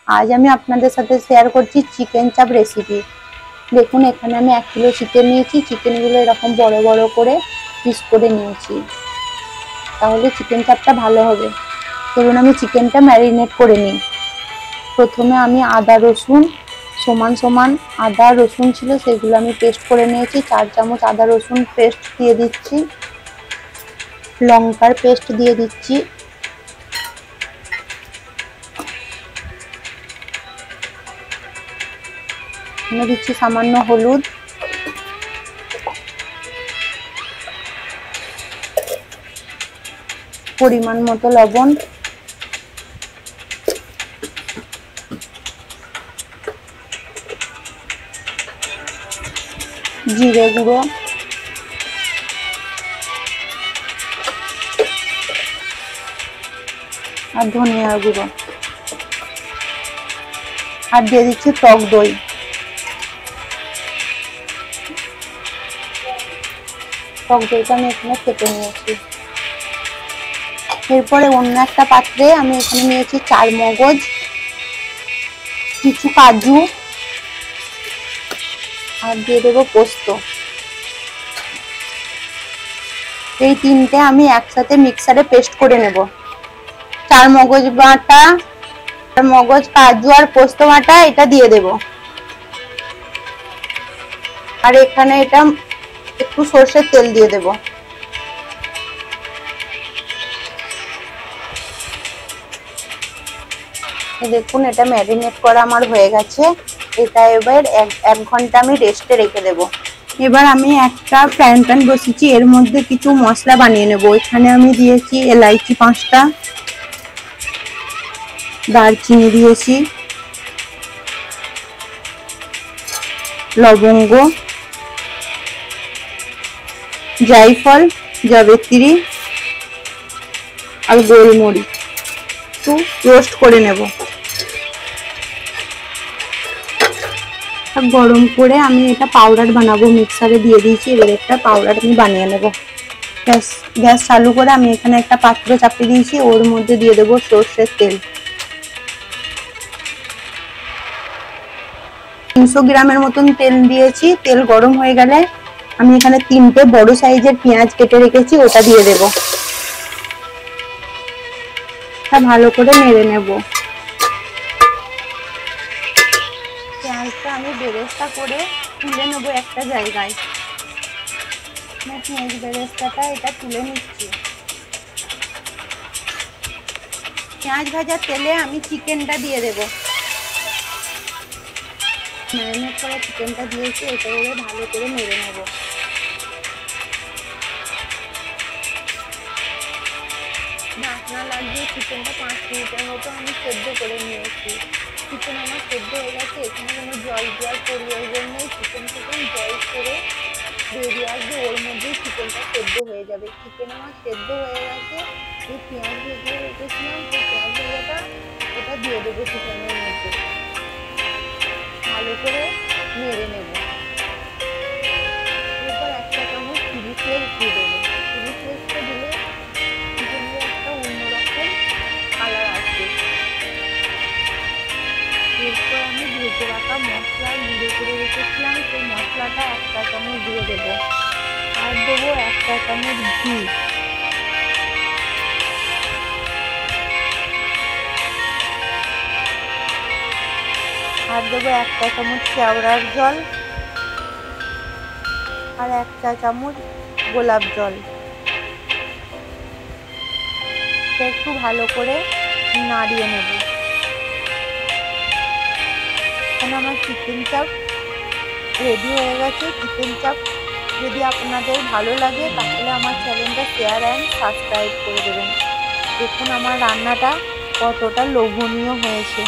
আজ আমি আপনাদের সাথে শেয়ার করছি চিকেন চাপ রেসিপি। দেখুন এখানে আমি 1 কিলো চিকেন নিয়েছি। চিকেনগুলো এরকম বড় বড় করে পিস করে নিয়েছি, তাহলে চিকেন চাপটা ভালো হবে। চলুন আমি চিকেনটা ম্যারিনেট করে নিই। প্রথমে আমি আদা রসুন সমান সমান আদা রসুন ছিল, সেগুলো আমি পেস্ট করে নিয়েছি। 4 চামচ আদা রসুন পেস্ট দিয়ে দিচ্ছি। লঙ্কার পেস্ট দিয়ে দিচ্ছি। দিচ্ছি সামান্য হলুদ, পরিমাণ মতো লবণ, জিরে গুঁড়ো, আর ধনিয়া গুঁড়ো, আর দিয়ে দিচ্ছি টক দই। টক দইটা আমি এখানে ফেটে নিয়েছি। এরপরে অন্য একটা পাত্রে আমি এখানে নিয়েছি 4 মগজ, কিছু কাজু, আর দিয়ে দেবো পোস্ত। এই তিনটে আমি একসাথে মিক্সারে পেস্ট করে নেব। 4 মগজ বাটা, 4 মগজ, কাজু আর পোস্ত বাটা এটা দিয়ে দেব। আর এখানে এটা একটু সরষের তেল দিয়ে দেব। দেখুন এটা ম্যারিনেট করা আমার হয়ে গেছে। এটা এবার 1 ঘন্টা আমি রেস্টে রেখে দেব। এবার আমি একটা ফ্রাইং প্যান বসিয়েছি, এর মধ্যে কিছু মশলা বানিয়ে নেব। এখানে আমি দিয়েছি এলাইচি 5টা, দারচিনি দিয়েছি, লবঙ্গ, জায়ফল, জাবিত্রি আর গোলমরিচ একটু রোস্ট করে নেব। গরম করে আমি এটা পাউডার বানাবো, মিক্সারে দিয়ে দিয়েছি। এবার একটা পাউডার আমি বানিয়ে নেব। গ্যাস চালু করে আমি এখানে একটা পাত্র চাপিয়ে দিয়েছি, ওর মধ্যে দিয়ে দেবো সরষের তেল। 300 গ্রামের মতন তেল দিয়েছি। তেল গরম হয়ে গেলে আমি এখানে 3টে বড় সাইজের পেঁয়াজ কেটে রেখেছি, ওটা দিয়ে দেব। ভালো করে নেড়ে নেব। পেঁয়াজটা আমি বেরেস্তা করে তুলে নেব একটা জায়গায়। পেঁয়াজ বেরেস্তাটা এটা তুলে নিচ্ছি। পেঁয়াজ ভাজার তেলে আমি চিকেনটা দিয়ে দেব। ম্যারিনেট করা চিকেনটা দিয়েছি, এটা ভালো করে নেড়ে নেব। ঢাকনা লাগিয়ে চিকেনটা 5 মিনিটের মতো আমি সেদ্ধ করে নিয়েছি। চিকেন আমার সেদ্ধ হয়ে গেছে। এখানে কোনো জল দেওয়ার প্রয়োজন নেই। চিকেন থেকে জল করে বেরিয়ে আসবে, ওর মধ্যেই চিকেনটা সেদ্ধ হয়ে যাবে। চিকেন আমার সেদ্ধ হয়ে গেছে। এই পেঁয়াজ ভেজে রেখেছিলাম, সেই পেঁয়াজ ভাজাটা এটা দিয়ে দেবো চিকেনের মধ্যে। ভালো করে নেড়ে নেব। এরপর 1 চা চামচ চিলি ফ্লেক্স দিয়ে দেবো। চিলি ফ্লেক্সটা দিলে চিকেনের একটা অন্যরকম কালার আসবে। এরপর আমি ভেজে রাখা মশলা গুঁড়ো করে রেখেছিলাম, সেই মশলাটা 1 চা চামচ দিয়ে দেবো। আর দেবো 1 চা চামচ ঘি। আর দেবো 1 চা চামচ কেওড়ার জল, আর 1 চা চামচ গোলাপ জল। একটু ভালো করে নাড়িয়ে নেব। এখানে আমার চিকেন চাপ রেডি হয়ে গেছে। চিকেন চাপ যদি আপনাদের ভালো লাগে তাহলে আমার চ্যানেলটা শেয়ার অ্যান্ড সাবস্ক্রাইব করে দেবেন। দেখুন আমার রান্নাটা কতটা লোভনীয় হয়েছে।